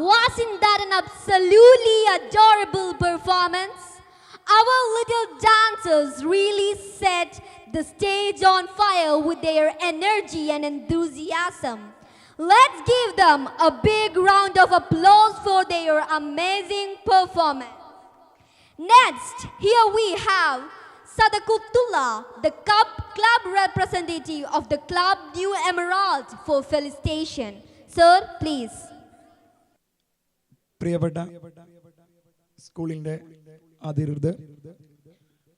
Wasn't that an absolutely adorable performance? Our little dancers really set the stage on fire with their energy and enthusiasm. Let's give them a big round of applause for their amazing performance. Next, here we have Sadakutullah, the club representative of the Club New Emerald, for felicitation. Sir, please. പ്രിയപ്പെട്ട സ്കൂളിൻ്റെ അധികൃതർ,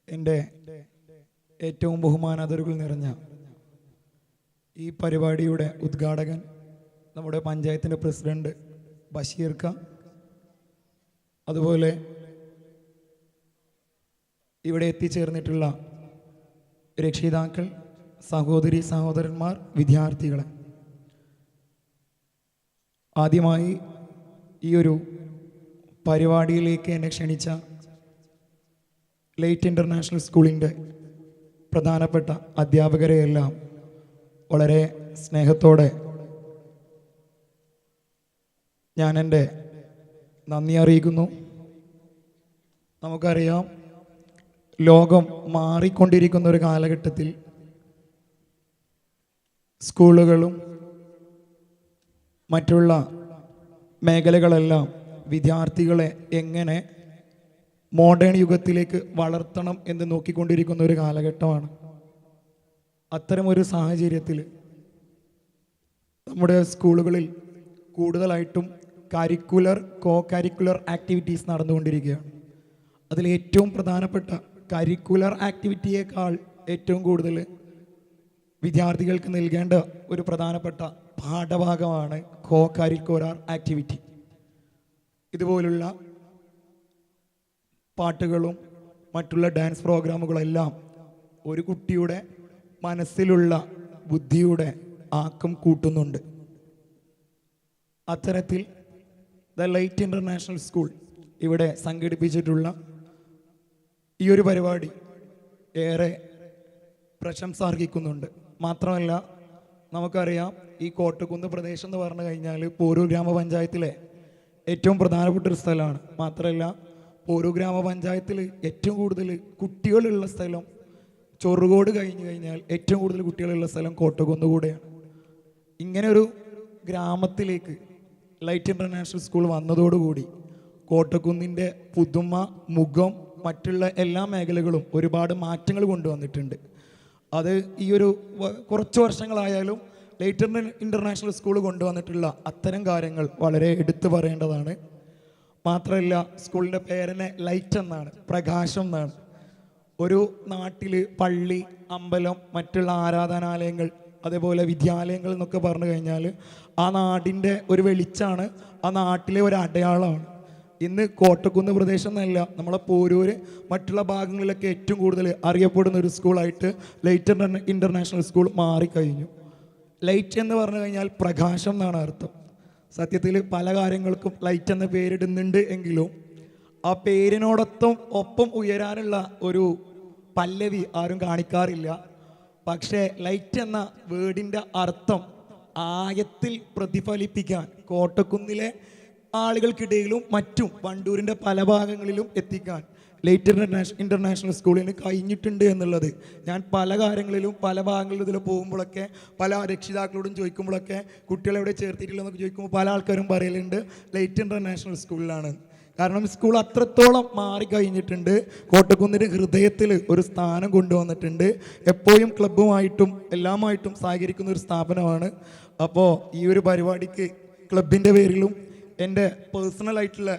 എൻ്റെ ഏറ്റവും ബഹുമാനാദരവുകൾ നിറഞ്ഞ ഈ പരിപാടിയുടെ ഉദ്ഘാടകൻ നമ്മുടെ പഞ്ചായത്തിൻ്റെ പ്രസിഡന്റ് ബഷീർ ഖാൻ, അതുപോലെ ഇവിടെ എത്തിച്ചേർന്നിട്ടുള്ള രക്ഷിതാക്കൾ, സഹോദരി സഹോദരന്മാർ, വിദ്യാർത്ഥികളെ, ആദ്യമായി ഈ ഒരു പരിപാടിയിലേക്ക് എന്നെ ക്ഷണിച്ച ലൈറ്റ് ഇൻ്റർനാഷണൽ സ്കൂളിൻ്റെ പ്രധാനപ്പെട്ട അധ്യാപകരെയെല്ലാം വളരെ സ്നേഹത്തോടെ ഞാൻ എൻ്റെ നന്ദി അറിയിക്കുന്നു. നമുക്കറിയാം, ലോകം മാറിക്കൊണ്ടിരിക്കുന്ന ഒരു കാലഘട്ടത്തിൽ സ്കൂളുകളും മറ്റുള്ള മേഖലകളെല്ലാം വിദ്യാർത്ഥികളെ എങ്ങനെ മോഡേൺ യുഗത്തിലേക്ക് വളർത്തണം എന്ന് നോക്കിക്കൊണ്ടിരിക്കുന്ന ഒരു കാലഘട്ടമാണ്. അത്തരമൊരു സാഹചര്യത്തിൽ നമ്മുടെ സ്കൂളുകളിൽ കൂടുതലായിട്ടും കോ കരിക്കുലർ ആക്ടിവിറ്റീസ് നടന്നുകൊണ്ടിരിക്കുകയാണ്. അതിൽ ഏറ്റവും പ്രധാനപ്പെട്ട കരിക്കുലർ ആക്ടിവിറ്റിയേക്കാൾ ഏറ്റവും കൂടുതൽ വിദ്യാർത്ഥികൾക്ക് നൽകേണ്ട ഒരു പ്രധാനപ്പെട്ട പാഠഭാഗമാണ് കോ കരിക്കുലർ ആക്ടിവിറ്റി. ഇതുപോലുള്ള പാട്ടുകളും മറ്റുള്ള ഡാൻസ് പ്രോഗ്രാമുകളെല്ലാം ഒരു കുട്ടിയുടെ മനസ്സിലുള്ള ബുദ്ധിയുടെ ആക്കം കൂട്ടുന്നുണ്ട്. അത്തരത്തിൽ ദ ലൈറ്റ് ഇൻ്റർനാഷണൽ സ്കൂൾ ഇവിടെ സംഘടിപ്പിച്ചിട്ടുള്ള ഈ ഒരു പരിപാടി ഏറെ പ്രശംസ അർഹിക്കുന്നുണ്ട്. മാത്രമല്ല നമുക്കറിയാം ഈ കോട്ടക്കുന്ന് പ്രദേശം എന്ന് പറഞ്ഞു കഴിഞ്ഞാൽ പോരൂർ ഗ്രാമപഞ്ചായത്തിലെ ഏറ്റവും പ്രധാനപ്പെട്ട ഒരു സ്ഥലമാണ്. മാത്രമല്ല പോരൂർ ഗ്രാമപഞ്ചായത്തിൽ ഏറ്റവും കൂടുതൽ കുട്ടികളുള്ള സ്ഥലം ചൊറുകോട് കഴിഞ്ഞു കഴിഞ്ഞാൽ ഏറ്റവും കൂടുതൽ കുട്ടികളുള്ള സ്ഥലം കോട്ടക്കുന്ന് കൂടെയാണ്. ഇങ്ങനെ ഒരു ഗ്രാമത്തിലേക്ക് ലൈറ്റ് ഇൻ്റർനാഷണൽ സ്കൂൾ വന്നതോടുകൂടി കോട്ടക്കുന്നിൻ്റെ പുതുമ, മുഖം, മറ്റുള്ള എല്ലാ മേഖലകളും ഒരുപാട് മാറ്റങ്ങൾ കൊണ്ടുവന്നിട്ടുണ്ട്. അത് ഈ ഒരു കുറച്ച് വർഷങ്ങളായാലും ലൈറ്റ് ഇൻ്റർനാഷണൽ സ്കൂൾ കൊണ്ടുവന്നിട്ടുള്ള അത്തരം കാര്യങ്ങൾ വളരെ എടുത്തു പറയേണ്ടതാണ്. മാത്രമല്ല സ്കൂളിൻ്റെ പേരിനെ ലൈറ്റ് എന്നാണ്, പ്രകാശം എന്നാണ്. ഒരു നാട്ടിൽ പള്ളി, അമ്പലം, മറ്റുള്ള ആരാധനാലയങ്ങൾ, അതേപോലെ വിദ്യാലയങ്ങൾ എന്നൊക്കെ പറഞ്ഞു കഴിഞ്ഞാൽ ആ നാടിൻ്റെ ഒരു വെളിച്ചാണ്, ആ നാട്ടിലെ ഒരു അടയാളമാണ്. ഇന്ന് കോട്ടക്കുന്ന് പ്രദേശം എന്നല്ല, നമ്മളെ പോരൂര് മറ്റുള്ള ഭാഗങ്ങളിലൊക്കെ ഏറ്റവും കൂടുതൽ അറിയപ്പെടുന്ന ഒരു സ്കൂളായിട്ട് ലൈറ്റ് ഇൻ്റർനാഷണൽ സ്കൂൾ മാറിക്കഴിഞ്ഞു. ലൈറ്റ് എന്ന് പറഞ്ഞു കഴിഞ്ഞാൽ പ്രകാശം എന്നാണ് അർത്ഥം. സത്യത്തിൽ പല കാര്യങ്ങൾക്കും ലൈറ്റ് എന്ന പേരിടുന്നുണ്ട് എങ്കിലും ആ പേരിനോടൊപ്പം ഉയരാനുള്ള ഒരു പല്ലവി ആരും കാണിക്കാറില്ല. പക്ഷേ ലൈറ്റ് എന്ന വേർഡിൻ്റെ അർത്ഥം ആയത്തിൽ പ്രതിഫലിപ്പിക്കാൻ കോട്ടക്കുന്നിലെ ആളുകൾക്കിടയിലും മറ്റും വണ്ടൂരിൻ്റെ പല ഭാഗങ്ങളിലും എത്തിക്കാൻ ലൈറ്റ് ഇൻ്റർനാഷണൽ സ്കൂളിന് കഴിഞ്ഞിട്ടുണ്ട് എന്നുള്ളത് ഞാൻ പല കാര്യങ്ങളിലും പല ഭാഗങ്ങളിലും ഇതിൽ പോകുമ്പോഴൊക്കെ പല രക്ഷിതാക്കളോടും ചോദിക്കുമ്പോഴൊക്കെ കുട്ടികളെവിടെ ചേർത്തിട്ടില്ലെന്നൊക്കെ ചോദിക്കുമ്പോൾ പല ആൾക്കാരും പറയലുണ്ട് ലൈറ്റ് ഇൻ്റർനാഷണൽ സ്കൂളിലാണ്. കാരണം സ്കൂൾ അത്രത്തോളം മാറിക്കഴിഞ്ഞിട്ടുണ്ട്. കോട്ടക്കുന്നിൻ്റെ ഹൃദയത്തിൽ ഒരു സ്ഥാനം കൊണ്ടുവന്നിട്ടുണ്ട്. എപ്പോഴും ക്ലബ്ബുമായിട്ടും എല്ലാമായിട്ടും സഹകരിക്കുന്ന ഒരു സ്ഥാപനമാണ്. അപ്പോൾ ഈ ഒരു പരിപാടിക്ക് ക്ലബിൻ്റെ പേരിലും എൻ്റെ പേഴ്സണലായിട്ടുള്ള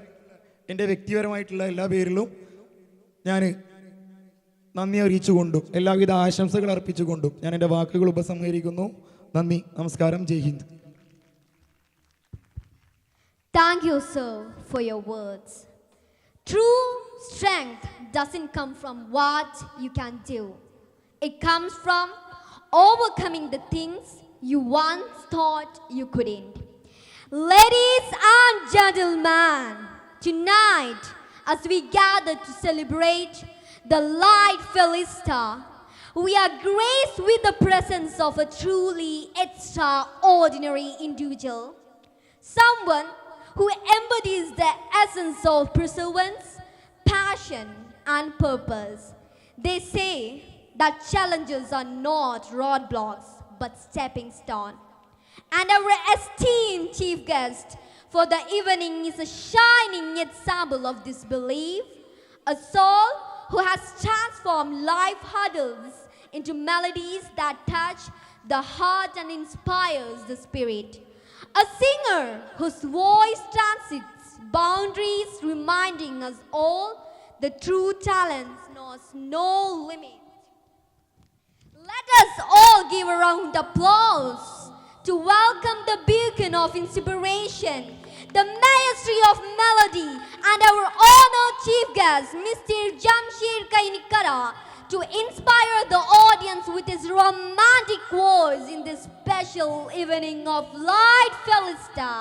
എൻ്റെ വ്യക്തിപരമായിട്ടുള്ള എല്ലാ പേരിലും ഞാൻ നന്ദി അറിയിച്ചുകൊണ്ടും എല്ലാവിധ ആശംസകൾ അർപ്പിച്ചുകൊണ്ടും ഞാൻ എൻ്റെ വാക്കുകൾ ഉപസംഹരിക്കുന്നു. നന്ദി, നമസ്കാരം, ജയ് Hind. Thank you, sir, for your words. True strength doesn't come from what you can do. It comes from overcoming the things you once thought you couldn't. Ladies and gentlemen, tonight, as we gather to celebrate the Light Felista, we are graced with the presence of a truly extraordinary individual, someone who embodies the essence of perseverance, passion, and purpose. They say that challenges are not roadblocks but stepping stones. And our esteemed chief guest for the evening is a shining example of this belief, a soul who has transformed life hurdles into melodies that touch the heart and inspires the spirit. A singer whose voice transcends boundaries, reminding us all the true talent knows no limit. Let us all give a round of applause to welcome the beacon of inspiration, the maestry of melody, and our honored chief guest, Mr. Jamshir Kainikara, to inspire the audience with his romantic voice in this special evening of Light Felista.